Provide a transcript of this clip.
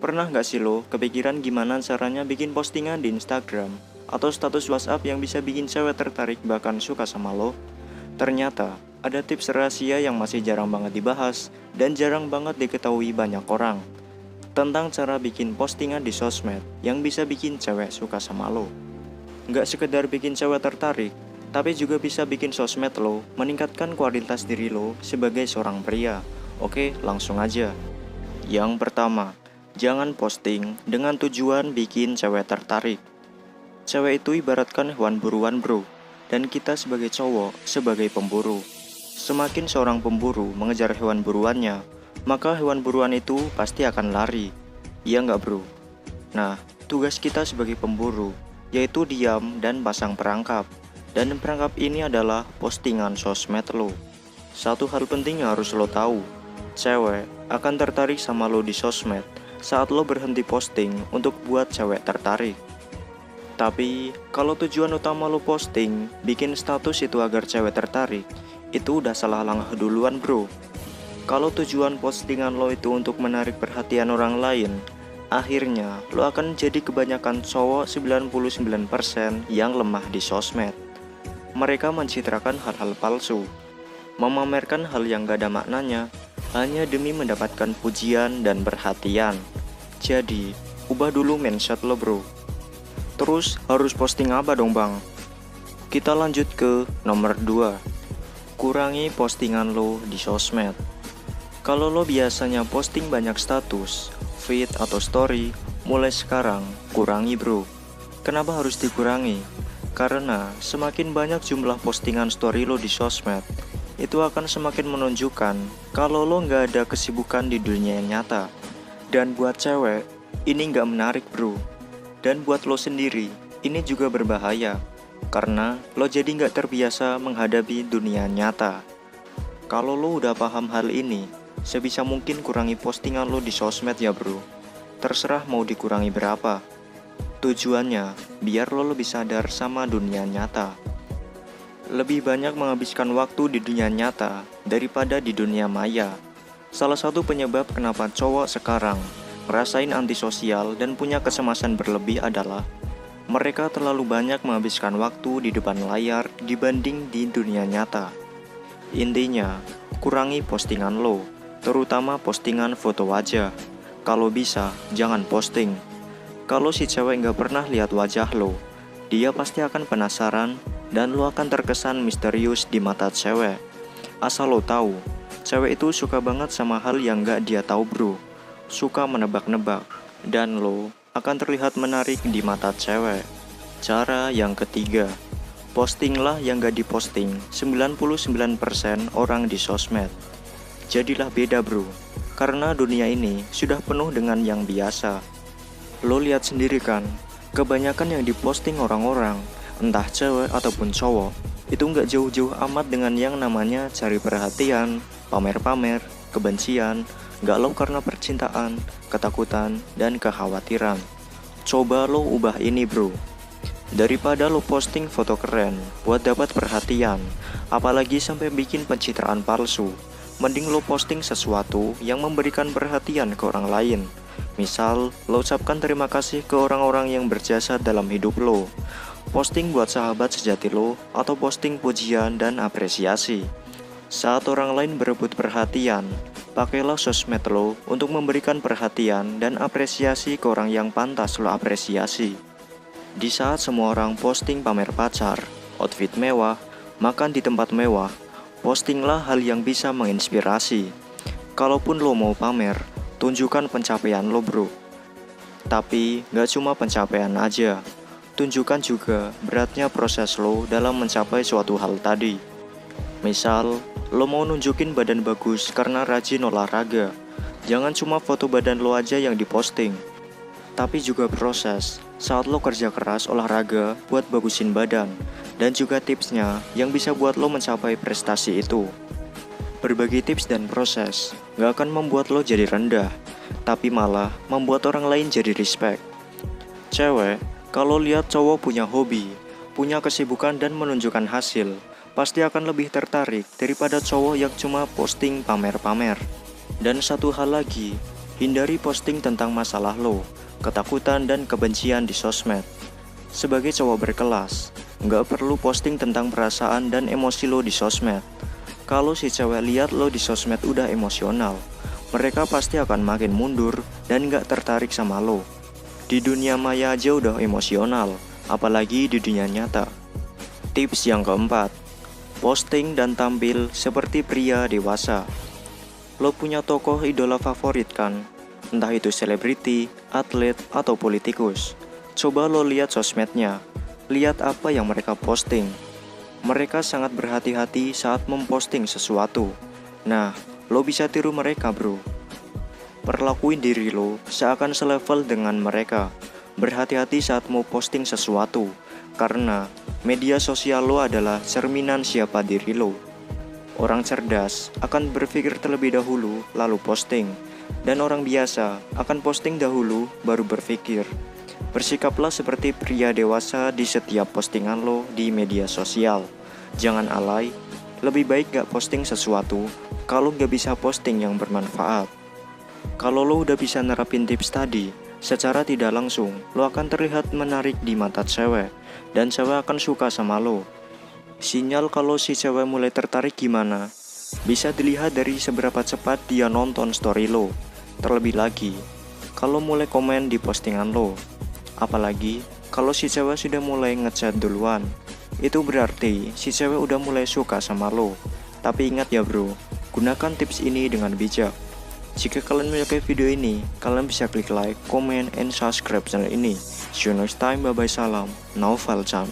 Pernah nggak sih lo kepikiran gimana caranya bikin postingan di Instagram atau status WhatsApp yang bisa bikin cewek tertarik bahkan suka sama lo? Ternyata ada tips rahasia yang masih jarang banget dibahas dan jarang banget diketahui banyak orang tentang cara bikin postingan di sosmed yang bisa bikin cewek suka sama lo. Nggak sekedar bikin cewek tertarik, tapi juga bisa bikin sosmed lo meningkatkan kualitas diri lo sebagai seorang pria. Oke, langsung aja. Yang pertama, jangan posting dengan tujuan bikin cewek tertarik. Cewek itu ibaratkan hewan buruan bro, dan kita sebagai cowok sebagai pemburu. Semakin seorang pemburu mengejar hewan buruannya, maka hewan buruan itu pasti akan lari. Iya nggak bro? Nah, tugas kita sebagai pemburu yaitu diam dan pasang perangkap. Dan perangkap ini adalah postingan sosmed lo. Satu hal penting yang harus lo tahu, cewek akan tertarik sama lo di sosmed saat lo berhenti posting untuk buat cewek tertarik. Tapi, kalau tujuan utama lo posting, bikin status itu agar cewek tertarik, itu udah salah langkah duluan bro. Kalau tujuan postingan lo itu untuk menarik perhatian orang lain, akhirnya lo akan jadi kebanyakan cowok 99% yang lemah di sosmed. Mereka mencitrakan hal-hal palsu, memamerkan hal yang gak ada maknanya, hanya demi mendapatkan pujian dan perhatian. Jadi, ubah dulu mindset lo bro. Terus harus posting apa dong bang? Kita lanjut ke nomor 2. Kurangi postingan lo di sosmed. Kalau lo biasanya posting banyak status, feed atau story, mulai sekarang kurangi bro. Kenapa harus dikurangi? Karena semakin banyak jumlah postingan story lo di sosmed, itu akan semakin menunjukkan kalau lo nggak ada kesibukan di dunia yang nyata. Dan buat cewek, ini nggak menarik bro. Dan buat lo sendiri, ini juga berbahaya, karena lo jadi nggak terbiasa menghadapi dunia nyata. Kalau lo udah paham hal ini, sebisa mungkin kurangi postingan lo di sosmed ya bro. Terserah mau dikurangi berapa. Tujuannya, biar lo lebih sadar sama dunia nyata. Lebih banyak menghabiskan waktu di dunia nyata daripada di dunia maya. Salah satu penyebab kenapa cowok sekarang ngerasain antisosial dan punya kecemasan berlebih adalah mereka terlalu banyak menghabiskan waktu di depan layar dibanding di dunia nyata. Intinya, kurangi postingan lo, terutama postingan foto wajah. Kalau bisa, jangan posting. Kalau si cewek nggak pernah lihat wajah lo, dia pasti akan penasaran dan lo akan terkesan misterius di mata cewek. Asal lo tahu, cewek itu suka banget sama hal yang nggak dia tahu bro. Suka menebak-nebak, dan lo akan terlihat menarik di mata cewek. Cara yang ketiga, postinglah yang nggak diposting 99% orang di sosmed. Jadilah beda bro, karena dunia ini sudah penuh dengan yang biasa. Lo lihat sendiri kan, kebanyakan yang diposting orang-orang, entah cewek ataupun cowok, itu nggak jauh-jauh amat dengan yang namanya cari perhatian, pamer-pamer, kebencian, galau karena percintaan, ketakutan, dan kekhawatiran. Coba lo ubah ini bro. Daripada lo posting foto keren buat dapat perhatian, apalagi sampai bikin pencitraan palsu, mending lo posting sesuatu yang memberikan perhatian ke orang lain. Misal, lo ucapkan terima kasih ke orang-orang yang berjasa dalam hidup lo. Posting buat sahabat sejati lo, atau posting pujian dan apresiasi. Saat orang lain berebut perhatian, pakailah sosmed lo untuk memberikan perhatian dan apresiasi ke orang yang pantas lo apresiasi. Di saat semua orang posting pamer pacar, outfit mewah, makan di tempat mewah, postinglah hal yang bisa menginspirasi. Kalaupun lo mau pamer, tunjukkan pencapaian lo bro. Tapi gak cuma pencapaian aja, tunjukkan juga beratnya proses lo dalam mencapai suatu hal tadi. Misal, lo mau nunjukin badan bagus karena rajin olahraga. Jangan cuma foto badan lo aja yang diposting, tapi juga proses saat lo kerja keras olahraga buat bagusin badan, dan juga tipsnya yang bisa buat lo mencapai prestasi itu. Berbagi tips dan proses gak akan membuat lo jadi rendah, tapi malah membuat orang lain jadi respect. Cewek, kalau lihat cowok punya hobi, punya kesibukan dan menunjukkan hasil, pasti akan lebih tertarik daripada cowok yang cuma posting pamer-pamer. Dan satu hal lagi, Hindari posting tentang masalah lo, ketakutan dan kebencian di sosmed. Sebagai cowok berkelas, nggak perlu posting tentang perasaan dan emosi lo di sosmed. Kalau si cewek lihat lo di sosmed udah emosional, mereka pasti akan makin mundur dan nggak tertarik sama lo. Di dunia maya aja udah emosional, apalagi di dunia nyata. Tips yang keempat, posting dan tampil seperti pria dewasa. Lo punya tokoh idola favorit kan? Entah itu selebriti, atlet, atau politikus. Coba lo lihat sosmednya, lihat apa yang mereka posting. Mereka sangat berhati-hati saat memposting sesuatu. Nah, lo bisa tiru mereka bro. Perlakuin diri lo seakan selevel dengan mereka. Berhati-hati saat mau posting sesuatu, karena media sosial lo adalah cerminan siapa diri lo. Orang cerdas akan berpikir terlebih dahulu lalu posting, dan orang biasa akan posting dahulu baru berpikir. Bersikaplah seperti pria dewasa di setiap postingan lo di media sosial. Jangan alay, lebih baik gak posting sesuatu kalau gak bisa posting yang bermanfaat. Kalau lo udah bisa nerapin tips tadi, secara tidak langsung lo akan terlihat menarik di mata cewek, dan cewek akan suka sama lo. Sinyal kalau si cewek mulai tertarik gimana? Bisa dilihat dari seberapa cepat dia nonton story lo. Terlebih lagi, kalau mulai komen di postingan lo. Apalagi kalau si cewek sudah mulai ngechat duluan, itu berarti si cewek udah mulai suka sama lo. Tapi ingat ya bro, gunakan tips ini dengan bijak. Jika kalian menyukai video ini, kalian bisa klik like, comment, and subscribe channel ini. See you next time, bye bye, salam, Naufal Chan.